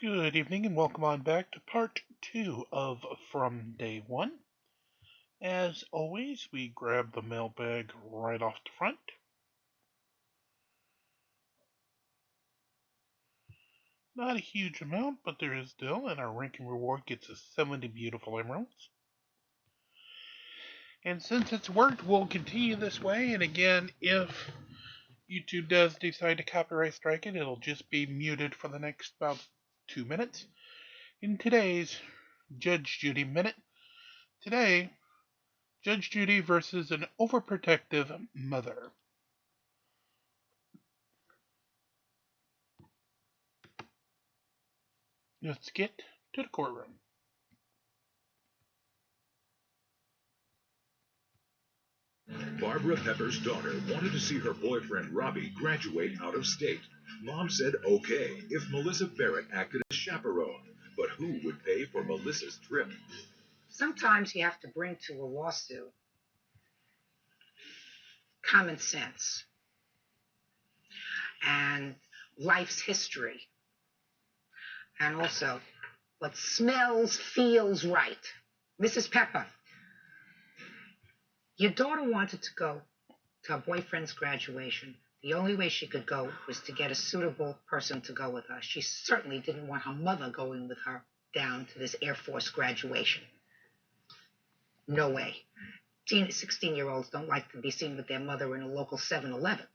Good evening and welcome on back to part 2 of From Day 1. As always, we grab the mailbag right off the front. Not a huge amount, but there is still, and our ranking reward gets us 70 beautiful emeralds. And since it's worked, we'll continue this way, and again, if YouTube does decide to copyright strike it, it'll just be muted for the next about 2 minutes. In today's Judge Judy Minute, today, Judge Judy versus an overprotective mother. Let's get to the courtroom. Barbara Pepper's daughter wanted to see her boyfriend Robbie graduate out of state. Mom said okay if Melissa Barrett acted as chaperone, but who would pay for Melissa's trip? Sometimes you have to bring to a lawsuit common sense and life's history, and also what smells, feels right. Mrs. Pepper, your daughter wanted to go to her boyfriend's graduation. The only way she could go was to get a suitable person to go with her. She certainly didn't want her mother going with her down to this Air Force graduation. No way. 16-year-olds don't like to be seen with their mother in a local 7-Eleven,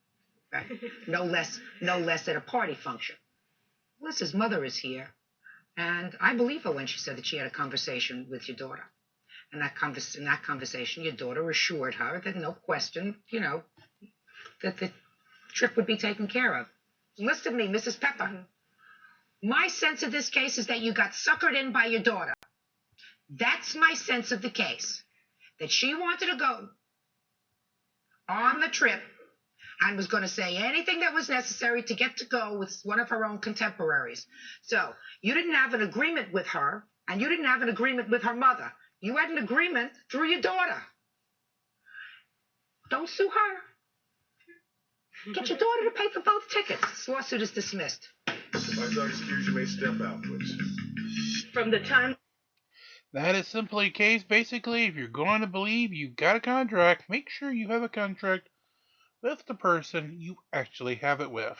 right? No less at a party function. Melissa's mother is here, and I believe her when she said that she had a conversation with your daughter. And in that conversation, your daughter assured her that no question, that the trip would be taken care of. Listen to me, Mrs. Pepper. My sense of this case is that you got suckered in by your daughter. That's my sense of the case. That she wanted to go on the trip and was going to say anything that was necessary to get to go with one of her own contemporaries. So you didn't have an agreement with her, and you didn't have an agreement with her mother. You had an agreement through your daughter. Don't sue her. Get your daughter to pay for both tickets. This lawsuit is dismissed. If I'm not excused, you may step out, please. From the time... That is simply a case. Basically, if you're going to believe you've got a contract, make sure you have a contract with the person you actually have it with.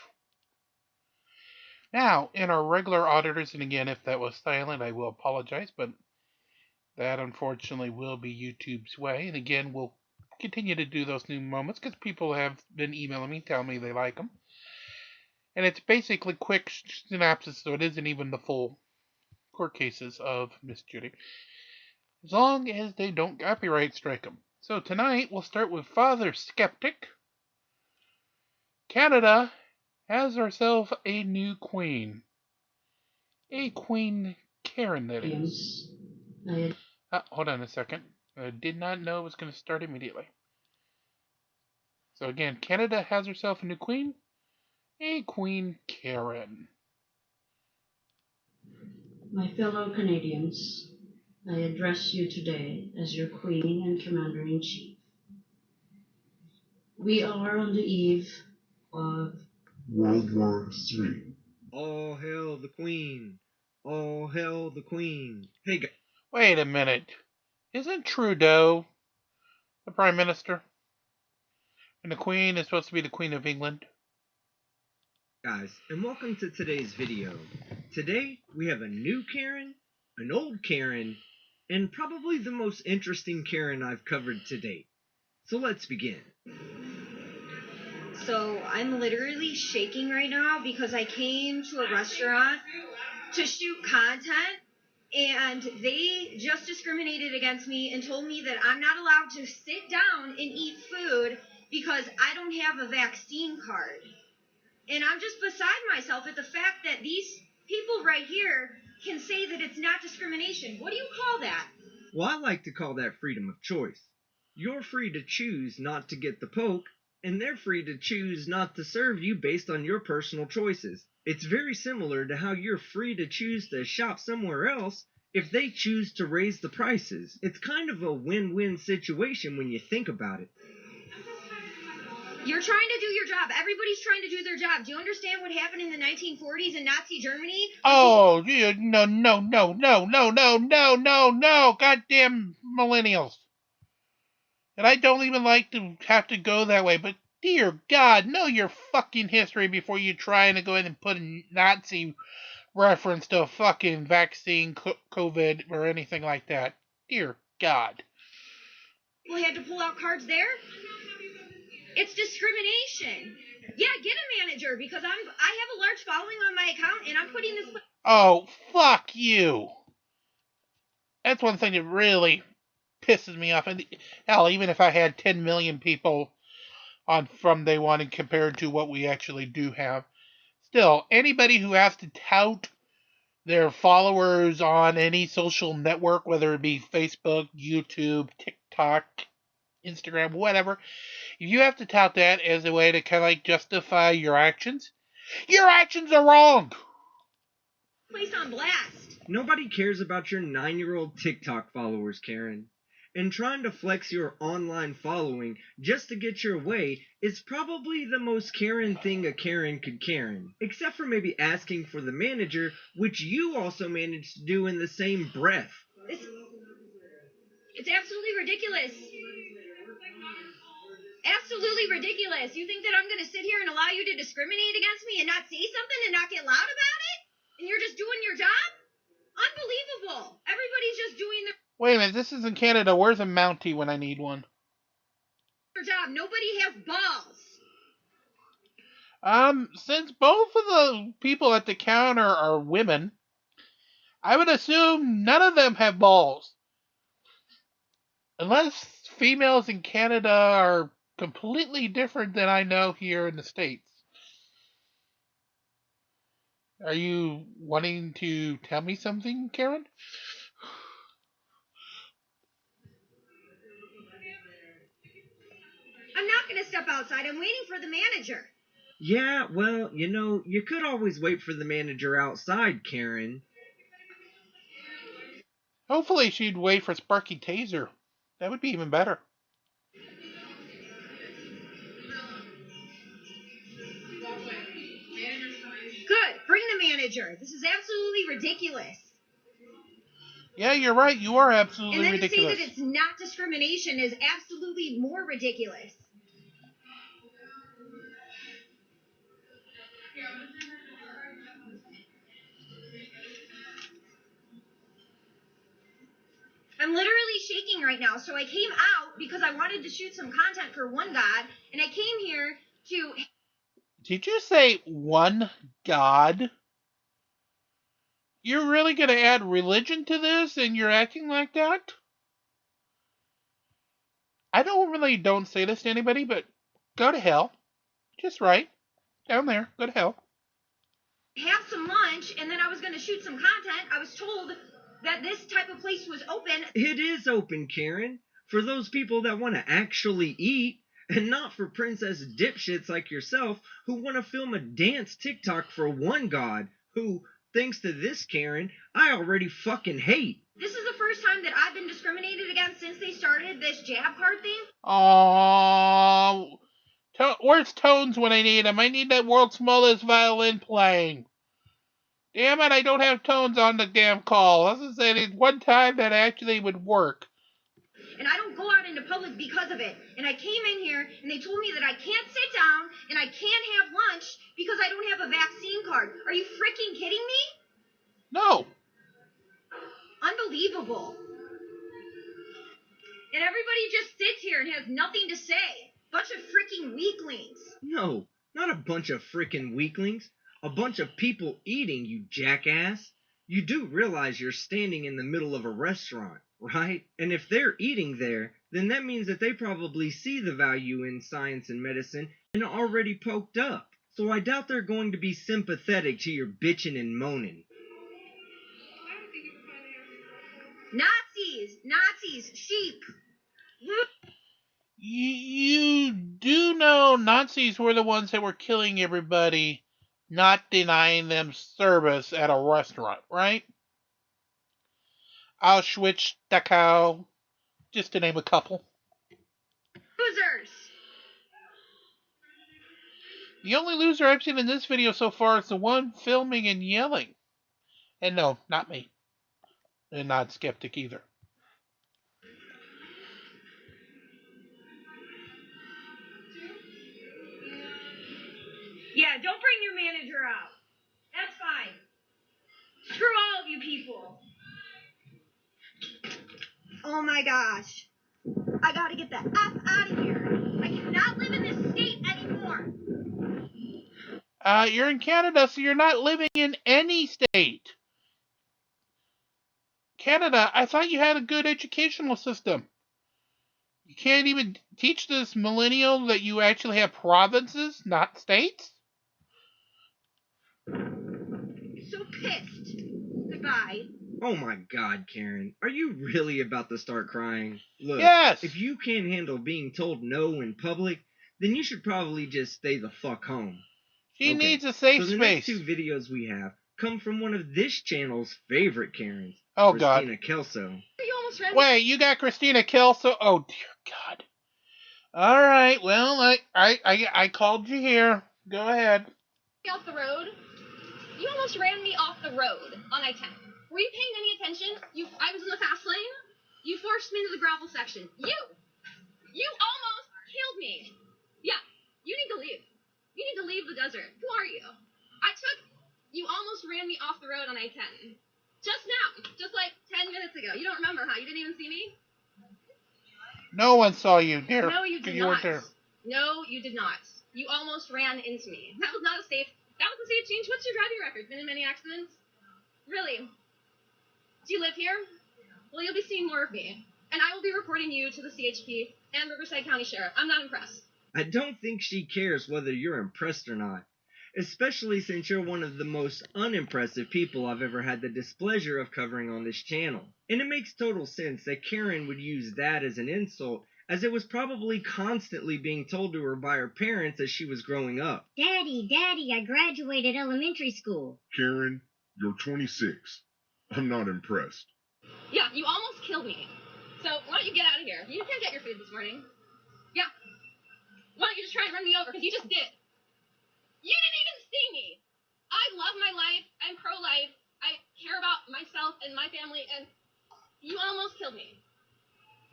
Now, in our regular auditors, and again, if that was silent, I will apologize, but that unfortunately will be YouTube's way. And again, we'll continue to do those new moments because people have been emailing me, telling me they like them. And it's basically quick synopsis, so it isn't even the full court cases of Miss Judy, as long as they don't copyright strike them. So tonight we'll start with Father Skeptic. Canada has herself a new queen. A Queen Karen, that is. Hold on a second. I did not know it was going to start immediately. So again, Canada has herself a new queen. A Queen Karen. My fellow Canadians, I address you today as your Queen and Commander-in-Chief. We are on the eve of World War III. All hail the Queen! All hail the Queen! Hey guys. Wait a minute. Isn't Trudeau the Prime Minister? And the Queen is supposed to be the Queen of England? Guys, and welcome to today's video. Today, we have a new Karen, an old Karen, and probably the most interesting Karen I've covered to date. So let's begin. So I'm literally shaking right now because I came to a restaurant to shoot content and they just discriminated against me and told me that I'm not allowed to sit down and eat food because I don't have a vaccine card. And I'm just beside myself at the fact that these people right here can say that it's not discrimination. What do you call that? Well, I like to call that freedom of choice. You're free to choose not to get the poke, and they're free to choose not to serve you based on your personal choices. It's very similar to how you're free to choose to shop somewhere else if they choose to raise the prices. It's kind of a win-win situation when you think about it. You're trying to do your job. Everybody's trying to do their job. Do you understand what happened in the 1940s in Nazi Germany? Oh, no, goddamn millennials. And I don't even like to have to go that way, but dear God, know your fucking history before you try to go ahead and put a Nazi reference to a fucking vaccine, COVID, or anything like that. Dear God. People had to pull out cards there. It's discrimination. Yeah, get a manager because I have a large following on my account and I'm putting this. Oh, fuck you. That's one thing that really pisses me off. And hell, even if I had 10 million people on from day one and compared to what we actually do have, still, anybody who has to tout their followers on any social network, whether it be Facebook, YouTube, TikTok, Instagram, whatever, if you have to tout that as a way to kind of like justify your actions are wrong. Place on blast. Nobody cares about your 9-year-old TikTok followers, Karen. And trying to flex your online following just to get your way is probably the most Karen thing a Karen could Karen. Except for maybe asking for the manager, which you also managed to do in the same breath. It's absolutely ridiculous. Absolutely ridiculous. You think that I'm going to sit here and allow you to discriminate against me and not say something and not get loud about it? And you're just doing your job? Unbelievable. Everybody's just doing Wait a minute, this is in Canada. Where's a Mountie when I need one? their job. Nobody has balls. Since both of the people at the counter are women, I would assume none of them have balls. Unless females in Canada are completely different than I know here in the States. Are you wanting to tell me something, Karen? I'm not going to step outside. I'm waiting for the manager. Yeah, well, you could always wait for the manager outside, Karen. Hopefully she'd wait for Sparky Taser. That would be even better. Good. Bring the manager. This is absolutely ridiculous. Yeah, you're right. You are absolutely And then ridiculous. to say that it's not discrimination is absolutely more ridiculous. I'm literally shaking right now. So I came out because I wanted to shoot some content for One God, and I came here to... Did you say one God? You're really going to add religion to this and you're acting like that? I don't say this to anybody, but go to hell. Just right. Down there. Go to hell. have some lunch, and then I was going to shoot some content. I was told that this type of place was open. It is open, Karen, for those people that want to actually eat, and not for princess dipshits like yourself who want to film a dance TikTok for One God, who, thanks to this, Karen, I already fucking hate. This is the first time that I've been discriminated against since they started this jab card thing. Oh, where's Tones when I need him? I need that world's smallest violin playing. Damn it, I don't have Tones on the damn call. I was saying one time that actually would work. And I don't go out into public because of it. And I came in here and they told me that I can't sit down and I can't have lunch because I don't have a vaccine card. Are you freaking kidding me? No. Unbelievable. And everybody just sits here and has nothing to say. Bunch of freaking weaklings. No, not a bunch of freaking weaklings. A bunch of people eating, you jackass. You do realize you're standing in the middle of a restaurant, right? And if they're eating there, then that means that they probably see the value in science and medicine and are already poked up. So I doubt they're going to be sympathetic to your bitching and moaning. Nazis, sheep. You do know Nazis were the ones that were killing everybody, not denying them service at a restaurant, right? Auschwitz, Dachau, just to name a couple. Losers. The only loser I've seen in this video so far is the one filming and yelling. And no, not me. And not Skeptic either. Yeah, don't bring your manager out. That's fine. Screw all of you people. Oh my gosh. I gotta get the F out of here. I cannot live in this state anymore. You're in Canada, so you're not living in any state. Canada, I thought you had a good educational system. You can't even teach this millennial that you actually have provinces, not states? So pissed. Goodbye. Oh my god, Karen. Are you really about to start crying? Look, Yes! if you can't handle being told no in public, then you should probably just stay the fuck home. She Okay, needs a safe so the space. next two videos we have come from one of this channel's favorite Karens, Oh, Christina God. Kelso. You almost ran Wait, you got Christina Kelso? Oh, dear God. All right, well, I called you here. Go ahead. me off the road. You almost ran me off the road on I-10. Were you paying any attention? I was in the fast lane. You forced me into the gravel section. You almost killed me. Yeah, you need to leave. You need to leave the desert. Who are you? You almost ran me off the road on I-10. Just now. Just like 10 minutes ago. You don't remember, huh? You didn't even see me? No one saw you, dear. No, you did You not. weren't there. No, you did not. You almost ran into me. That was not a safe change. What's your driving record? Been in many accidents? Really? Do you live here? Well, you'll be seeing more of me. And I will be reporting you to the CHP and Riverside County Sheriff. I'm not impressed. I don't think she cares whether you're impressed or not, especially since you're one of the most unimpressive people I've ever had the displeasure of covering on this channel. And it makes total sense that Karen would use that as an insult, as it was probably constantly being told to her by her parents as she was growing up. Daddy, I graduated elementary school. Karen, you're 26. I'm not impressed. Yeah, you almost killed me. So why don't you get out of here? You can't get your food this morning. Yeah. Why don't you just try and run me over? Because you just did. You didn't even see me. I love my life. I'm pro-life. I care about myself and my family, and you almost killed me.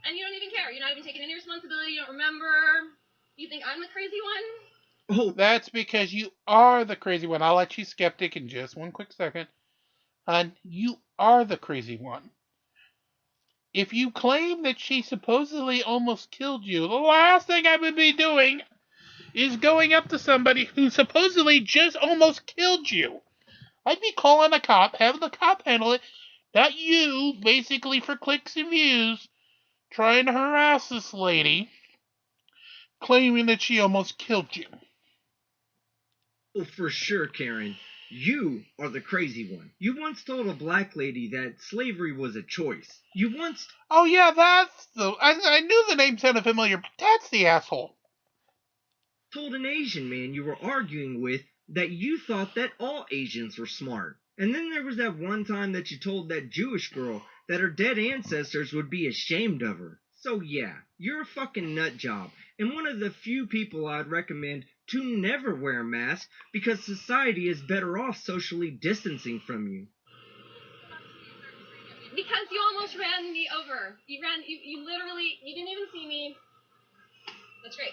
And you don't even care. You're not even taking any responsibility. You don't remember. You think I'm the crazy one? Oh, That's because you are the crazy one. I'll let you skeptic in just one quick second. And you are the crazy one. If you claim that she supposedly almost killed you, the last thing I would be doing is going up to somebody who supposedly just almost killed you. I'd be calling a cop, having the cop handle it, not you, basically for clicks and views, trying to harass this lady, claiming that she almost killed you. oh, for sure, Karen. You are the crazy one. You once told a black lady that slavery was a choice. You once Oh yeah, that's the... I knew the name sounded familiar, but that's the asshole. told an Asian man you were arguing with that you thought that all Asians were smart. And then there was that one time that you told that Jewish girl that her dead ancestors would be ashamed of her. So yeah, you're a fucking nut job, and one of the few people I'd recommend to never wear a mask because society is better off socially distancing from you. Because you almost ran me over. You literally, you didn't even see me. That's great.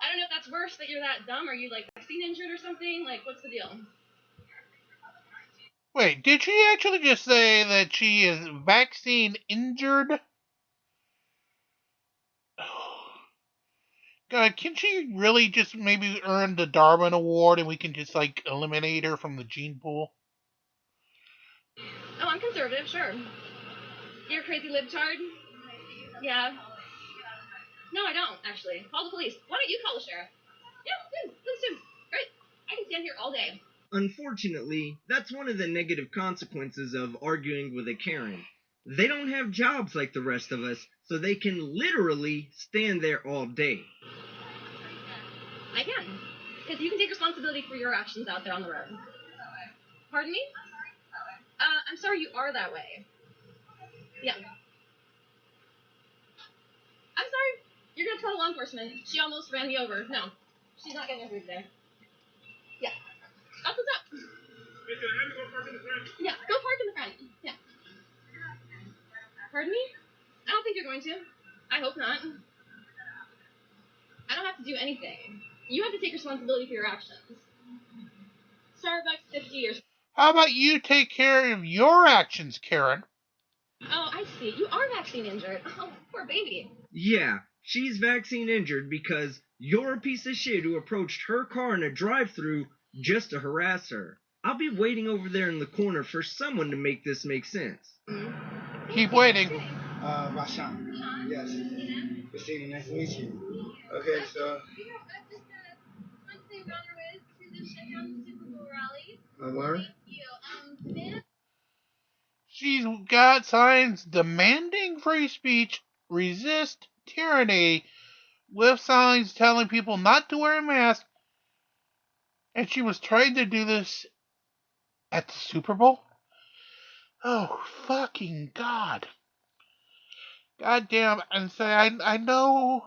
I don't know if that's worse that you're that dumb. Are you like vaccine injured or something? Like, what's the deal? Wait, did she actually just say that she is vaccine injured? God, can she really just maybe earn the Darwin Award and we can just like eliminate her from the gene pool? Oh, I'm conservative, sure. You're a crazy libtard? Yeah. No, I don't, actually. Call the police. Why don't you call the sheriff? Yeah, please do. Great. I can stand here all day. Unfortunately, that's one of the negative consequences of arguing with a Karen. They don't have jobs like the rest of us, so they can literally stand there all day. I can. Because you can take responsibility for your actions out there on the road. Pardon me? I'm sorry you are that way. Yeah. I'm sorry. You're gonna tell law enforcement. She almost ran me over. No. She's not getting her food today. Yeah, go park in the front. Yeah. Pardon me? I don't think you're going to. I hope not. I don't have to do anything. You have to take responsibility for your actions. Starbucks 50 or... How about you take care of your actions, Karen? Oh, I see. You are vaccine injured. Oh, poor baby. Yeah, she's vaccine injured because you're a piece of shit who approached her car in a drive-thru just to harass her. I'll be waiting over there in the corner for someone to make this make sense. Keep waiting. Rashawn. Yes. Christina, nice to meet you. Okay, so. Where? She's got signs demanding free speech, resist tyranny, with signs telling people not to wear a mask, and she was trying to do this at the Super Bowl? Oh, fucking God. God damn. And say, I know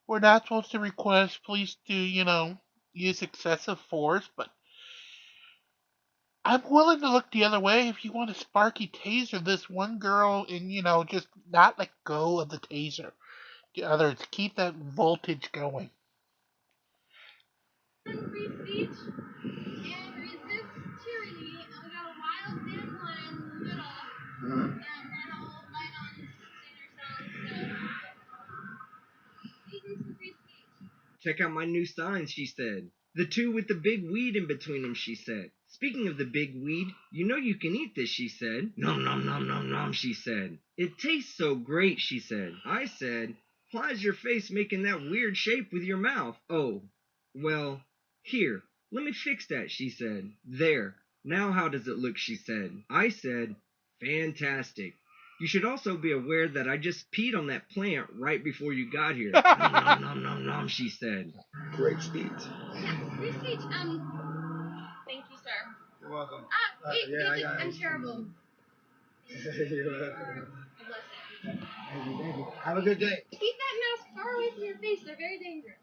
we're not supposed to request police to, use excessive force, but I'm willing to look the other way if you want to sparky taser this one girl and, just not let go of the taser. The others, keep that voltage going. Free speech and resist tyranny, and we got a wild dandelion in the middle, and we're gonna all fight on sustain ourselves, so these some free speech. Check out my new signs, she said. The two with the big weed in between them, she said. Speaking of the big weed, you know you can eat this, she said. Nom nom nom nom nom, she said. It tastes so great, she said. I said, why's your face making that weird shape with your mouth? Oh, well, here, let me fix that, she said. There, now how does it look, she said. I said, fantastic. You should also be aware that I just peed on that plant right before you got here. Nom nom nom nom nom, she said. Great speech. Yeah, free speech. Thank you, sir. You're welcome. Wait, Yeah, I got it. I'm terrible. You're welcome. A blessing. Thank you. Have a good day. Keep that mask far away from your face. They're very dangerous.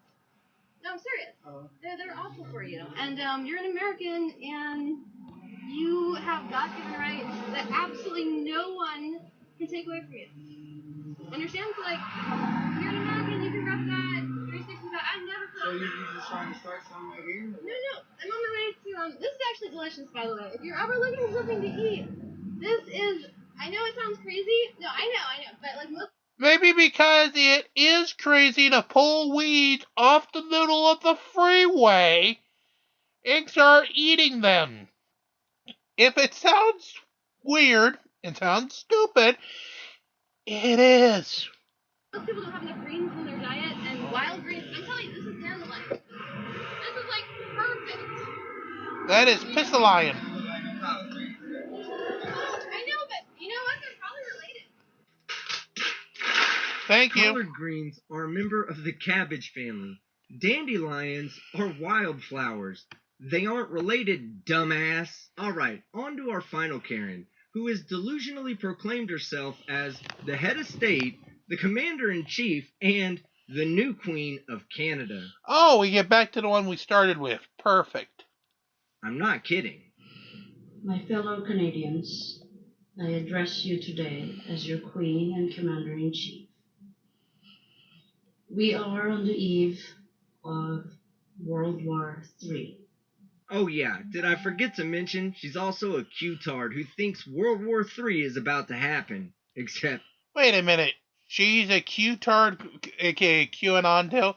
No, I'm serious. They're awful for you. And you're an American, and you have God-given rights that absolutely no one can take away from you. Understand? So, like, you're an American, you can rep that 365. I never put. So you're just trying to start something right here? No. I'm on my way to. This is actually delicious, by the way. If you're ever looking for something to eat, this is. I know it sounds crazy. No, I know. But like most. Maybe because it is crazy to pull weeds off the middle of the freeway and start eating them. If it sounds weird and sounds stupid, it is. Most people don't have enough greens in their diet, and wild greens. I'm telling you, this is dandelion. This is like perfect. That is piscalion. I know, but you know what? They're probably related. Thank you. Collard greens are a member of the cabbage family. Dandelions are wildflowers. They aren't related, dumbass. Alright, on to our final Karen, who has delusionally proclaimed herself as the head of state, the commander-in-chief, and the new queen of Canada. Oh, we get back to the one we started with. Perfect. I'm not kidding. My fellow Canadians, I address you today as your Queen and Commander-in-Chief. We are on the eve of World War III. Oh yeah, did I forget to mention she's also a Q-tard who thinks World War III is about to happen. Except... Wait a minute. She's a Q-tard, aka QAnon too,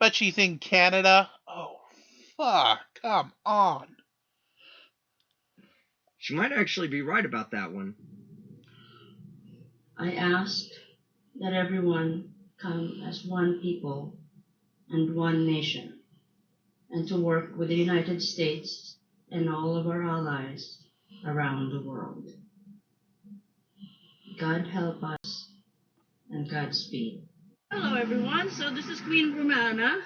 but she's in Canada? Oh, fuck. Come on. she might actually be right about that one. I asked that everyone come as one people and one nation, and to work with the United States and all of our allies around the world. God help us and Godspeed. Hello everyone, so this is Queen Romana,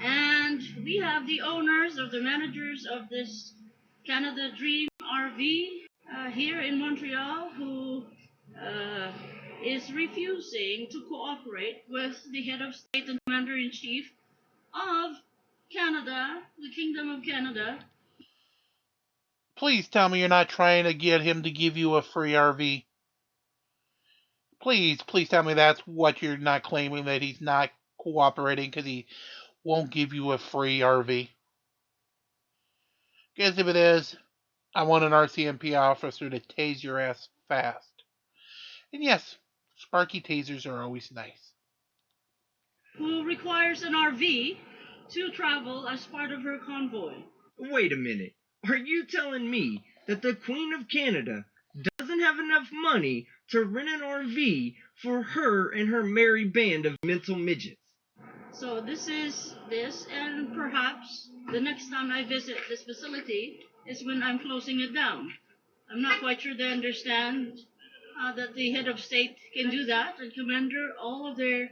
and we have the owners or the managers of this Canada Dream RV here in Montreal who is refusing to cooperate with the head of state and commander-in-chief of Canada, the Kingdom of Canada. Please tell me you're not trying to get him to give you a free RV. Please tell me that's what you're not claiming, that he's not cooperating because he won't give you a free RV. Because if it is, I want an RCMP officer to tase your ass fast. And yes, sparky tasers are always nice. Who requires an RV to travel as part of her convoy. Wait a minute. Are you telling me that the Queen of Canada doesn't have enough money to rent an RV for her and her merry band of mental midgets? So this, and perhaps the next time I visit this facility is when I'm closing it down. I'm not quite sure they understand that the head of state can do that and commander all of their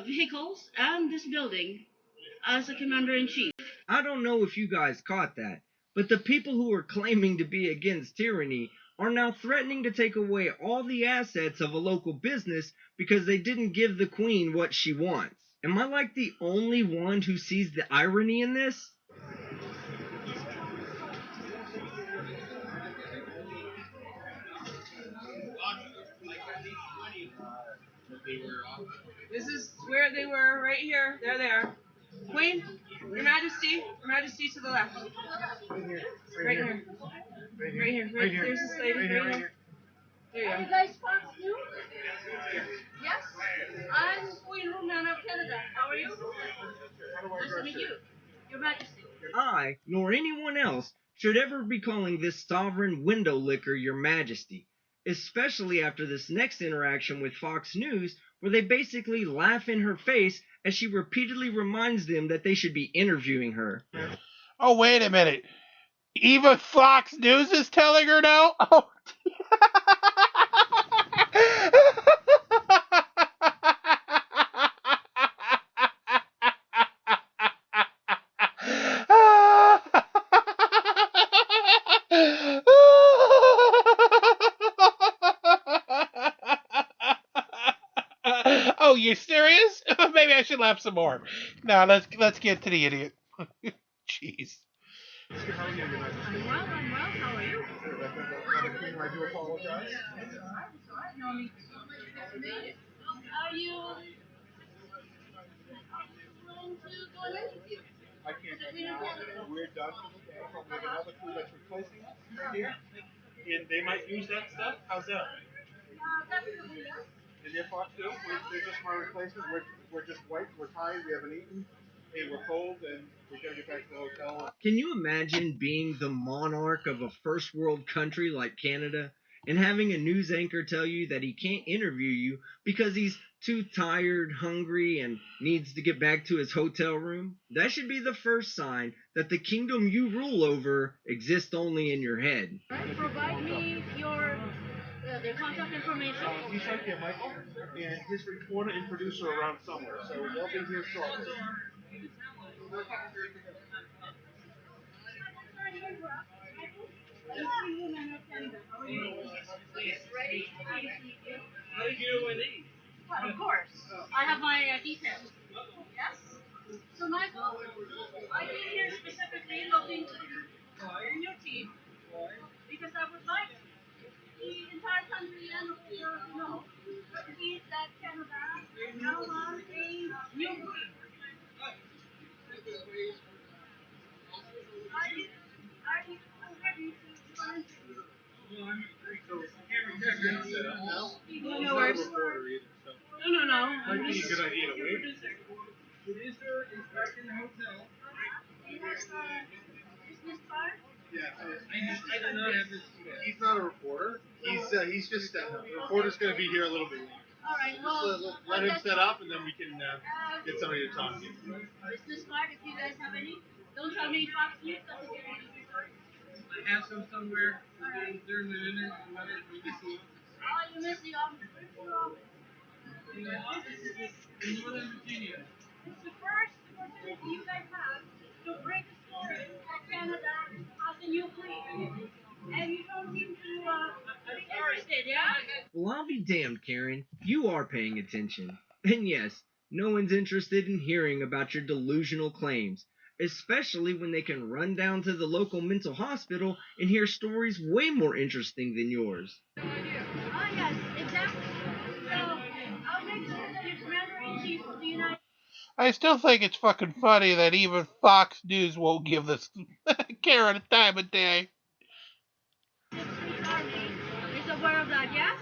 vehicles and this building as a commander-in-chief. I don't know if you guys caught that, but the people who are claiming to be against tyranny are now threatening to take away all the assets of a local business because they didn't give the Queen what she wants. Am I like the only one who sees the irony in this? This is where they were, right here. There they are. Queen, Your Majesty, to the left. Right here. Right here. Right here. There's this lady. Right here. There you go. Are you guys Fox News? Yes. I'm Queen Romana of Canada. How are you? Nice to meet you. Your Majesty. I, nor anyone else, should ever be calling this sovereign window licker Your Majesty, especially after this next interaction with Fox News, where they basically laugh in her face as she repeatedly reminds them that they should be interviewing her. Oh, wait a minute. Even Fox News is telling her now? Oh. Oh, you serious? Maybe I should laugh some more. Now let's get to the idiot. Jeez. I'm well. How are you? I do apologize. Are you willing to go and interview? I can't right now. We're done for the day. We have another crew that's replacing us right here. And they might use that stuff. How's that? Definitely, yes. And if Fox do, they're just my replacement. We're just white. We're tired. We haven't eaten. Hey, we're cold, and we gotta get back to the hotel. Can you imagine being the monarch of a first world country like Canada and having a news anchor tell you that he can't interview you because he's too tired, hungry, and needs to get back to his hotel room? That should be the first sign that the kingdom you rule over exists only in your head. Right, provide me your their contact information. He's right here, Michael, and his reporter and producer are around somewhere, so they'll be here shortly. How did you know my name? Well, of course. I have my details. Yes? So, Michael, I came here specifically looking to in your team because I would like the entire country and the world to know that Canada now has a new queen. Are you ready to learn? No worries. No. Might be a good idea to wait. Producer is back in the hotel. Business card? Yeah, I do not have this. He's not a reporter. He's just the reporter's going to be here a little bit later. All right. Well, let him set up, and then we can get somebody to talk to you. Business card, if you guys have any. Don't tell me Fox News doesn't get any. I have some somewhere. They're in the internet. Oh, you missed the office. In Northern Virginia. It's the first opportunity you guys have to break the story that Canada has a new queen. And you don't seem to be interested, yeah? Well, I'll be damned, Karen. You are paying attention. And yes, no one's interested in hearing about your delusional claims, especially when they can run down to the local mental hospital and hear stories way more interesting than yours. Oh, yes, exactly. So, I'll make sure that your commander-in-chief of the United I still think it's fucking funny that even Fox News won't give this Karen a time of day. States Army is aware of that, yes?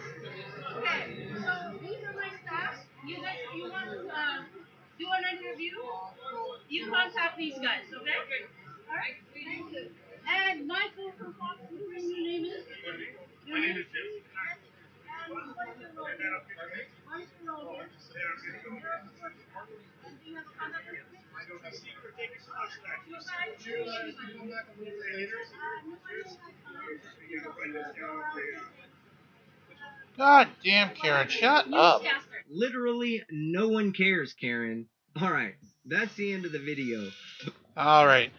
Okay, so these are my staff. You want to do an interview? You contact these guys, okay? All right? Thank you. And Michael from Fox News, your name is? My name is Jim. And what is your role here? What is your role here? And do you have a contact information? I don't have a secret. Take your stuff back. You God damn, Karen, shut up. Literally, no one cares, Karen. Alright, that's the end of the video. Alright,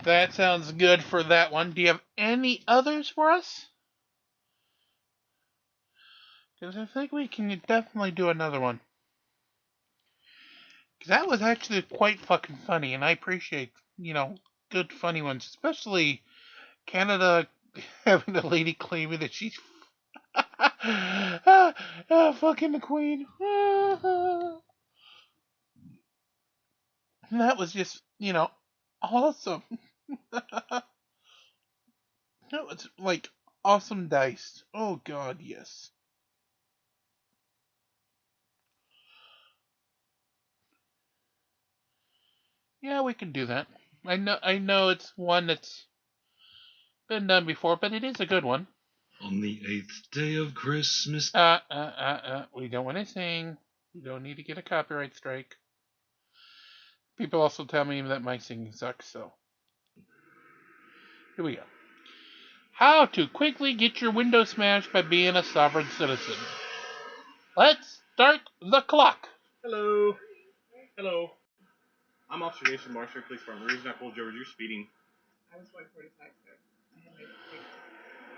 that sounds good for that one. Do you have any others for us? Because I think we can definitely do another one. Because that was actually quite fucking funny, and I appreciate, good funny ones. Especially Canada having a lady claiming that she's fucking the queen. And that was just, awesome. That was like awesome dice. Oh god, yes. Yeah, we can do that. I know it's one that's been done before, but it is a good one. On the 8th day of Christmas. We don't want to sing. We don't need to get a copyright strike. People also tell me that my singing sucks, so. Here we go. How to quickly get your window smashed by being a sovereign citizen. Let's start the clock. Hello. Hello. I'm Officer Jason Marshall, Police Department. The reason I pulled you over is you're speeding. I was going 45, sir. I had my mistake.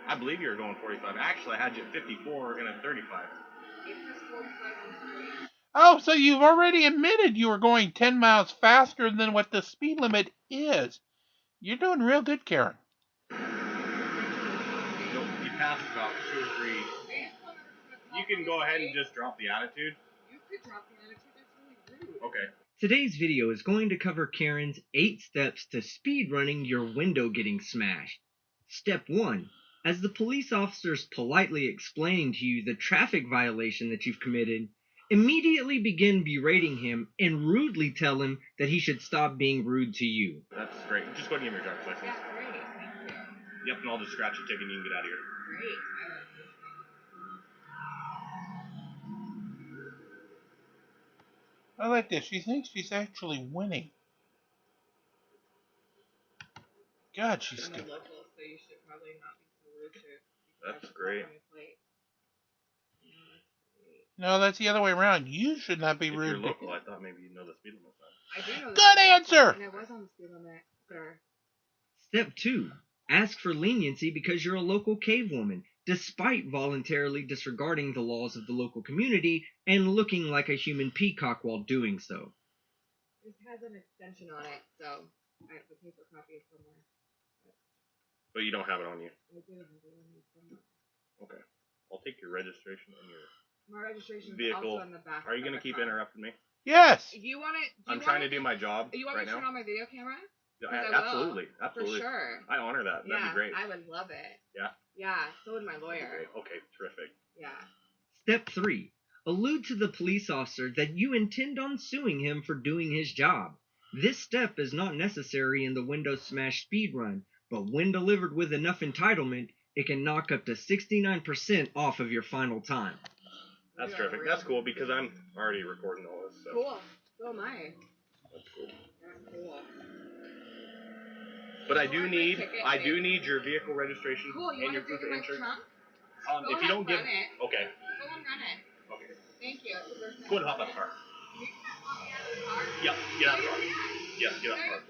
I believe you were going 45. Actually, I had you at 54 and a 35. It was 45 on the street. Oh, so you've already admitted you were going 10 miles faster than what the speed limit is. You're doing real good, Karen. Nope, you passed about 2 or 3. You can go ahead and just drop the attitude. You could drop the attitude. That's really rude. Okay. Today's video is going to cover Karen's 8 steps to speedrunning your window getting smashed. Step 1. As the police officers politely explain to you the traffic violation that you've committed, immediately begin berating him and rudely tell him that he should stop being rude to you. That's great. Just go ahead and give me your driver's license. Yeah, great. Thank you. Yep, and I'll just scratch your ticket and you can get out of here. Great. I like this. She thinks she's actually winning. God, she's I'm a good. local, so you should probably not be so rude to That's great. No, that's the other way around. You should not be If rude. you're local, I thought maybe you'd know the speed limit. I do know Good answer! And I was on the speed limit, sir. Step 2. Ask for leniency because you're a local cave woman, despite voluntarily disregarding the laws of the local community and looking like a human peacock while doing so. This has an extension on it, so I have the paper copy is somewhere. But you don't have it on you. I do. Somewhere. Okay. I'll take your registration and your My registration is vehicle. also in the back. Are you going to keep interrupting me? Yes! Do you want it? I'm trying to do my job You want right me to turn now. on my video camera? Yeah, I will. absolutely. Absolutely. For sure. I honor that. That'd be great. I would love it. Yeah? Yeah, so would my lawyer. Okay, terrific. Yeah. Step 3. Allude to the police officer that you intend on suing him for doing his job. This step is not necessary in the window smash speedrun, but when delivered with enough entitlement, it can knock up to 69% off of your final time. That's terrific. That's cool because I'm already recording all this. So. Cool. So am I. That's cool. That's cool. But I do need your vehicle registration Cool. You and your want to proof take of it in my insurance. trunk? If you don't give, run it. okay. Go and run it. Okay. Thank you. Go ahead and hop out of the car. Yep. Get out of the car. Yes, get out of the car.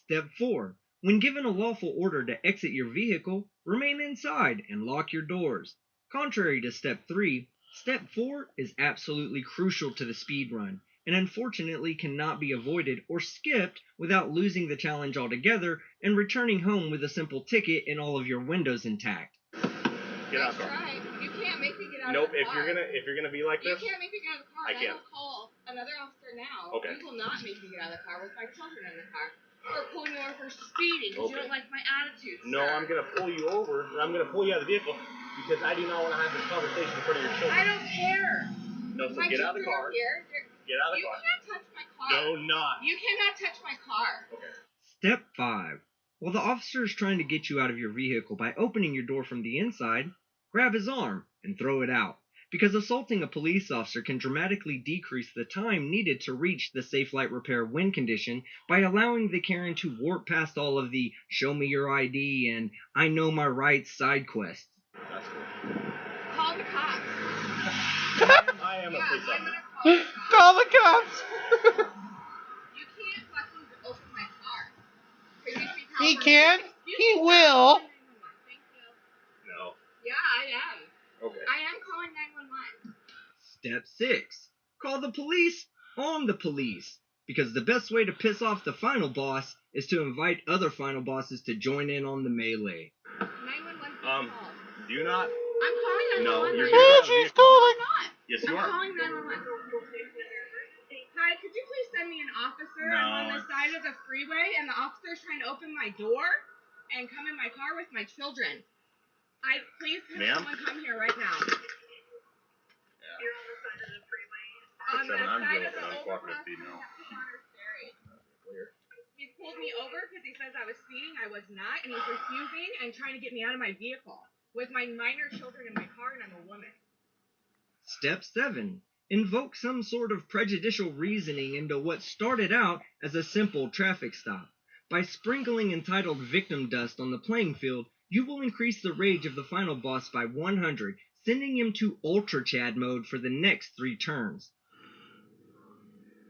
Step 4. When given a lawful order to exit your vehicle, remain inside and lock your doors. Contrary to Step 3, Step 4 is absolutely crucial to the speedrun, and unfortunately cannot be avoided or skipped without losing the challenge altogether and returning home with a simple ticket and all of your windows intact. Get out of the car. You can't make me get out Nope, of the car. if you're gonna be like this, You can't make me get out of the car. I can't. will call another officer now. Okay. You will not make me get out of the car with my children in the car. Or pulling me over for speeding because you don't like my attitude, No, sir. I'm gonna pull you over. I'm gonna pull you out of the vehicle because I do not want to have this conversation in front of your children. I don't care. No, so My get out of the car. children are here. Get out of the You car. cannot touch my car. No, not. You cannot touch my car. Okay. Step 5. While the officer is trying to get you out of your vehicle by opening your door from the inside, grab his arm and throw it out, because assaulting a police officer can dramatically decrease the time needed to reach the safe light repair win condition by allowing the Karen to warp past all of the show me your ID and I know my rights side quests. That's cool. Call the cops. I am a police officer. Call the cops! You can't fucking open my car. He can. He will. Thank you. No. Yeah, I am. Okay. I am calling 911. Step 6. Call the police on the police, because the best way to piss off the final boss is to invite other final bosses to join in on the melee. 911. Do not. I'm calling 911. No, you're right getting now. Oh, she's calling. Yes, you I'm are. calling 911. Hi, could you please send me an officer? No. I'm on the side of the freeway, and the officer's trying to open my door and come in my car with my children. Please have Ma'am? someone come here right now. Yeah. You're on the side of the freeway. On Except the I'm side dealing of the with an uncooperative overpass female. at Connors Ferry. Clear. He pulled me over because he says I was speeding. I was not, and he's refusing and trying to get me out of my vehicle with my minor children in my car, and I'm a woman. Step 7. Invoke some sort of prejudicial reasoning into what started out as a simple traffic stop. By sprinkling entitled victim dust on the playing field, you will increase the rage of the final boss by 100, sending him to Ultra Chad mode for the next 3 turns.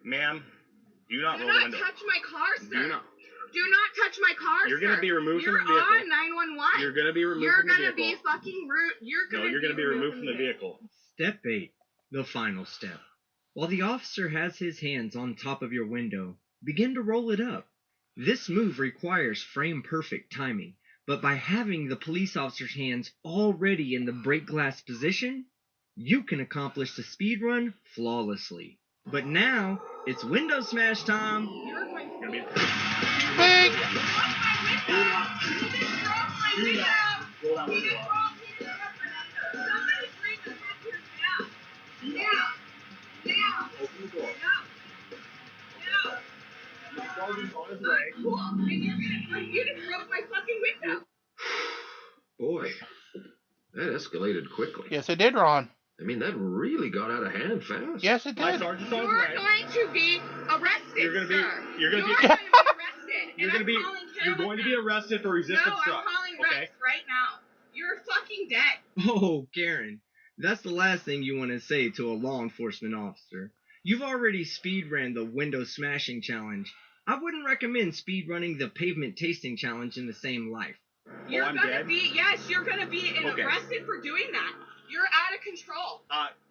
Ma'am, do not Do roll the not window. touch my car, sir. Do not. Do not touch my car, You're sir. gonna be removed You're from the vehicle. on 911. You're gonna be removed You're from the gonna vehicle. be fucking rude. You're gonna be removed from the vehicle. Step 8. The final step. While the officer has his hands on top of your window, begin to roll it up. This move requires frame-perfect timing, but by having the police officer's hands already in the break glass position, you can accomplish the speed run flawlessly. But now, it's window smash time! You're going to Gonna be. Big. Roll that window up. Somebody bring the pictures now. Now. Open the door. No. The sergeant's on his way. Cool. And you just broke my fucking window. Boy, that escalated quickly. Yes, it did, Ron. I mean, that really got out of hand fast. Yes, it My did. sergeant's on his You're way. going to be arrested, You're gonna be. sir. You're gonna be. arrested. You're gonna be. You're going to be arrested for resisting No, obstruct. I'm calling Okay. Rex right now. You're fucking dead. Oh, Karen, that's the last thing you want to say to a law enforcement officer. You've already speed ran the window smashing challenge. I wouldn't recommend speed running the pavement tasting challenge in the same life. You're I'm gonna dead? be you're gonna be Okay. arrested for doing that. You're out of control.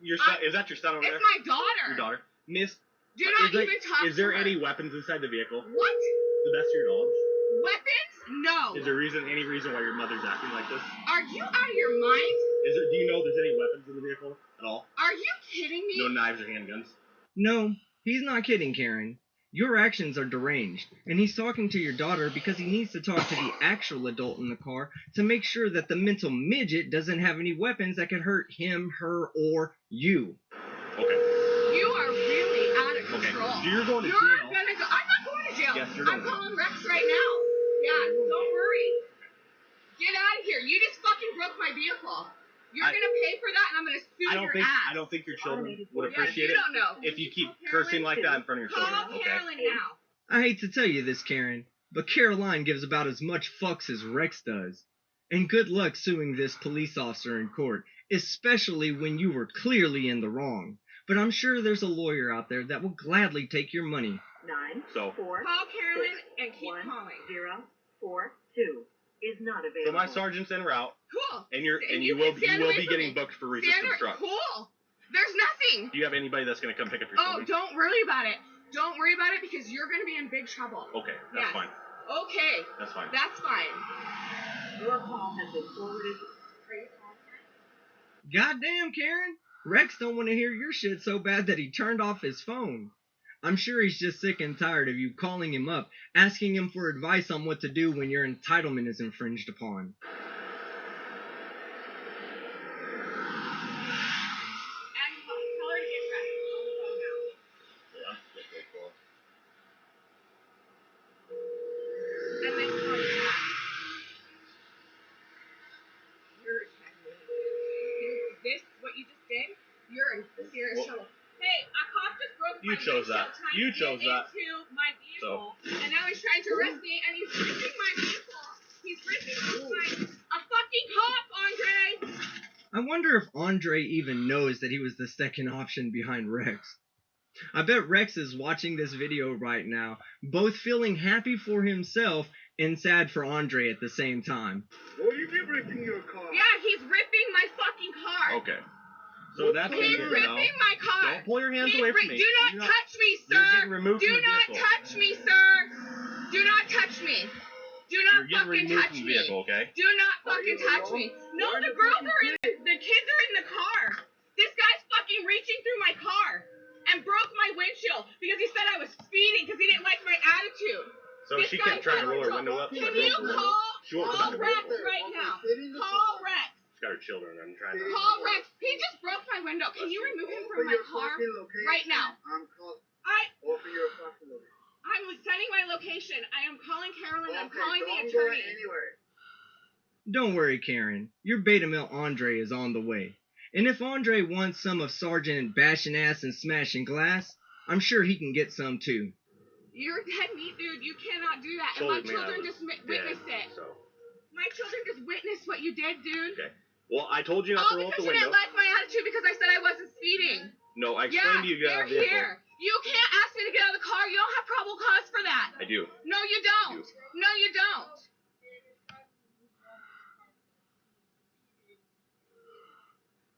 Your son. Is that your son over It's there? my daughter. Your daughter. Miss. Do not is even talk Is there to her. any weapons inside the vehicle? To What? the best of your knowledge. Weapons? No. Is there any reason why your mother's acting like this? Are you out of your mind? Do you know there's any weapons in the vehicle at all? Are you kidding me? No knives or handguns. No, he's not kidding, Karen. Your actions are deranged, and he's talking to your daughter because he needs to talk to the actual adult in the car to make sure that the mental midget doesn't have any weapons that could hurt him, her, or you. Okay. You are really out of control. So you're going to You're jail. gonna go. I'm not going to jail. Yes, you're going I'm to jail. calling Rex right now. Yeah, don't worry. Get out of here. You just fucking broke my vehicle. You're gonna pay for that, and I'm gonna sue your ass. I don't think your children would Yeah, appreciate you it don't know. if you keep cursing like that in front of your children. Call Okay. Carolyn now. I hate to tell you this, Karen, but Caroline gives about as much fucks as Rex does. And good luck suing this police officer in court, especially when you were clearly in the wrong. But I'm sure there's a lawyer out there that will gladly take your money. 9 So. 4 Call Carolyn 6, and keep 1 calling. 0 4 2 is not So available. my sergeant's en route, Cool. and you will be getting booked for resisting Sandra, obstruct. cool. There's nothing. Do you have anybody that's going to come pick up your children? Oh, don't worry about it. Don't worry about it because you're going to be in big trouble. Okay, that's fine. Okay. That's fine. That's fine. Your call has been forwarded. Goddamn, Karen. Rex don't want to hear your shit so bad that he turned off his phone. I'm sure he's just sick and tired of you calling him up, asking him for advice on what to do when your entitlement is infringed upon. You're in serious trouble. Hey, a cop just broke You my chose that. windshield You trying chose to get that. into my vehicle, and now he's trying to arrest me, and he's ripping my vehicle. He's ripping a fucking cop, Andre! I wonder if Andre even knows that he was the second option behind Rex. I bet Rex is watching this video right now, both feeling happy for himself and sad for Andre at the same time. Will you be ripping your car? Yeah, he's ripping my fucking car. Okay. So that's what He's you're ripping my car. Don't pull your hands away from me. Do not touch me, sir. You're getting removed Do from the not vehicle. touch me, sir. Do not touch me. Do not You're getting fucking removed touch from the me. vehicle, okay? Do not fucking touch me. No, the girls are in. The kids are in the car. This guy's fucking reaching through my car and broke my windshield because he said I was speeding because he didn't like my attitude. So she kept trying to roll her window up. Can you call Rex right now? Call Rex. She's got her children. I'm trying to. Call Rex. He just broke my window. Can you remove him from my car right now? Open your fucking location. I'm sending my location. I am calling Carolyn. I'm calling the Don't attorney. go anywhere. Don't worry, Karen. Your beta male Andre is on the way. And if Andre wants some of Sergeant bashing ass and smashing glass, I'm sure he can get some too. You're dead meat, dude. You cannot do that. And my children just witnessed it. So. My children just witnessed what you did, dude. Okay. Well, I told you not to roll up the because you window. didn't like my attitude because I said I wasn't speeding. No, I explained to you get out of the vehicle. Here. You can't ask me to get out of the car. You don't have probable cause for that. I do. No, you don't. No, you don't.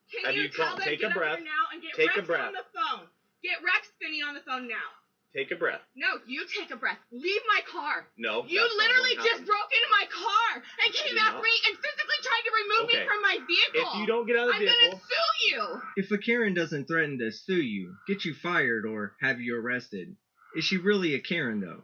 Can you tell them take get a breath. up here now and get Take Rex a breath. on the phone? Get Rex Finney on the phone now. Take a breath. No, you take a breath. Leave my car. No. You literally just broke into my car and came after me and physically tried to remove me from my vehicle. If you don't get out of the vehicle, I'm gonna sue you. If a Karen doesn't threaten to sue you, get you fired, or have you arrested, is she really a Karen though?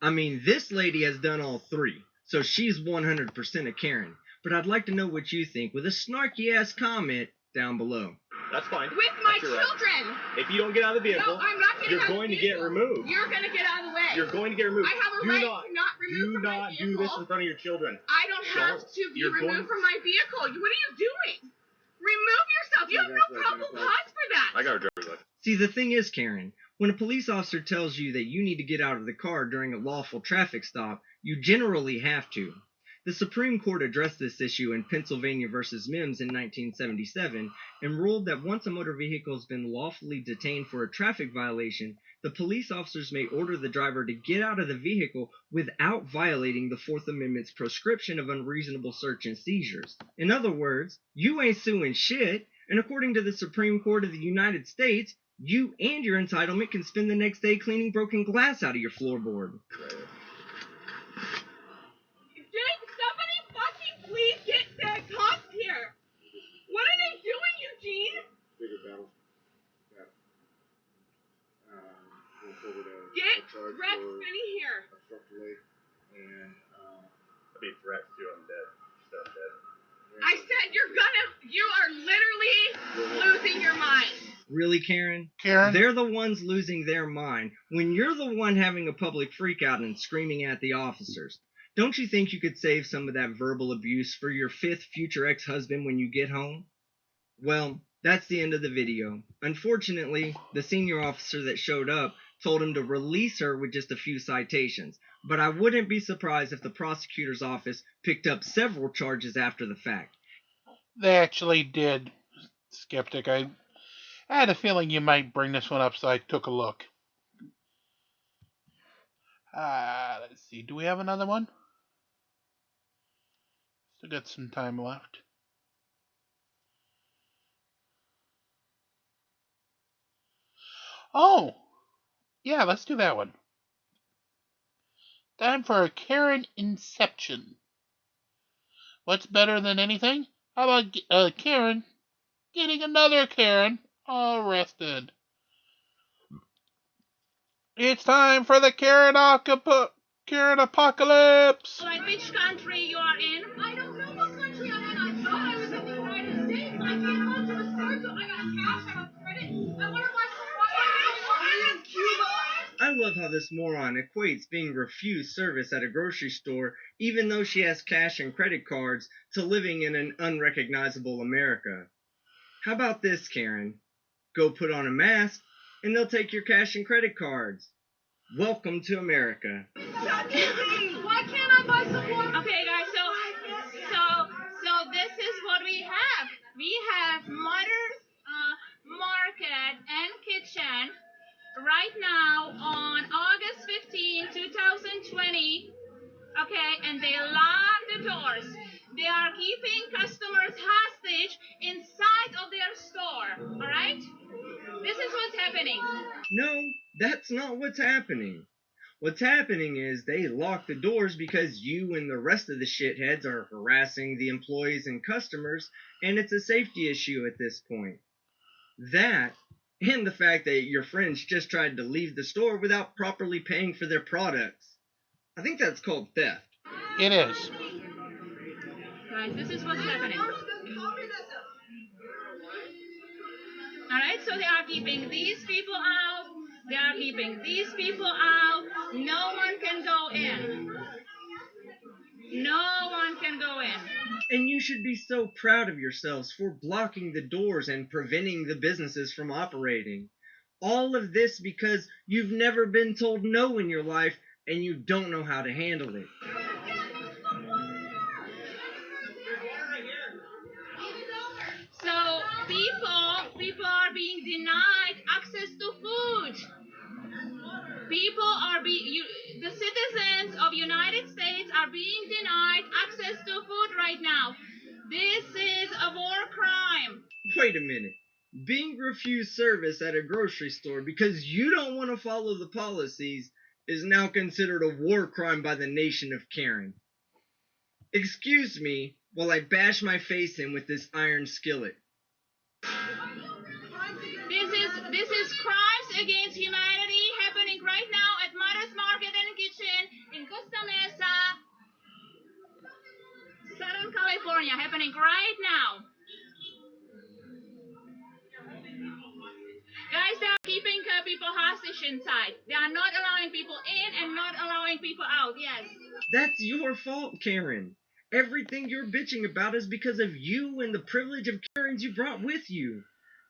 I mean, this lady has done all three, so she's 100% a Karen. But I'd like to know what you think with a snarky ass comment down below. That's fine. With my children. If you don't get out of the vehicle, no, I'm not getting you're out going of the to get vehicle. removed. You're going to get out of the way. You're going to get removed. I have a right to not remove from my vehicle. Do not do this in front of your children. I don't have to be removed from my vehicle. What are you doing? Remove yourself. You have no probable cause for that. I got a driver's license. See, the thing is, Karen, when a police officer tells you that you need to get out of the car during a lawful traffic stop, you generally have to. The Supreme Court addressed this issue in Pennsylvania v. Mims in 1977 and ruled that once a motor vehicle has been lawfully detained for a traffic violation, the police officers may order the driver to get out of the vehicle without violating the Fourth Amendment's proscription of unreasonable search and seizures. In other words, you ain't suing shit, and according to the Supreme Court of the United States, you and your entitlement can spend the next day cleaning broken glass out of your floorboard. Please get the cops here. What are they doing, Eugene? Bigger battle. Yeah. We'll forward get charge Rex for Finney here. obstructed lake and I'll be Rex too. I'm dead. Still dead. I said you are literally losing your mind. Really, Karen? Karen? They're the ones losing their mind when you're the one having a public freakout and screaming at the officers. Don't you think you could save some of that verbal abuse for your fifth future ex-husband when you get home? Well, that's the end of the video. Unfortunately, the senior officer that showed up told him to release her with just a few citations, but I wouldn't be surprised if the prosecutor's office picked up several charges after the fact. They actually did, Skeptic. I had a feeling you might bring this one up, so I took a look. Let's see. Do we have another one? Still got some time left. Oh, yeah, let's do that one. Time for a Karen Inception. What's better than anything? How about Karen getting another Karen arrested? It's time for the Karen Apocalypse! Like which country you are in? I don't know what country I'm in. I thought I was in the United States. I came out to the store, so I got cash, I got credit. I wonder if I'm in Cuba. I love how this moron equates being refused service at a grocery store, even though she has cash and credit cards, to living in an unrecognizable America. How about this, Karen? Go put on a mask, and they'll take your cash and credit cards. Welcome to America. Why can't I buy some more? Okay, guys, so this is what we have. We have Mother's Market and Kitchen right now on August 15, 2020. Okay, and they lock the doors. They are keeping customers hostage inside of their store. All right? This is what's happening. No, that's not what's happening. What's happening is they lock the doors because you and the rest of the shitheads are harassing the employees and customers, and it's a safety issue at this point. That, and the fact that your friends just tried to leave the store without properly paying for their products. I think that's called theft. It is. Guys, this is what's happening. Alright, so they are keeping these people out. They are keeping these people out. No one can go in. No one can go in. And you should be so proud of yourselves for blocking the doors and preventing the businesses from operating. All of this because you've never been told no in your life and you don't know how to handle it. So people are being denied access to food. The citizens of United States are being denied access to food right now. This is a war crime. Wait a minute. Being refused service at a grocery store because you don't want to follow the policies is now considered a war crime by the nation of Karen. Excuse me while I bash my face in with this iron skillet. This is crimes against humanity happening right now at Mother's Market and Kitchen in Costa Mesa, Southern California, happening right now. Guys, they are keeping people hostage inside. They are not allowing people in and not allowing people out. Yes. That's your fault, Karen. Everything you're bitching about is because of you and the privilege of Karens you brought with you.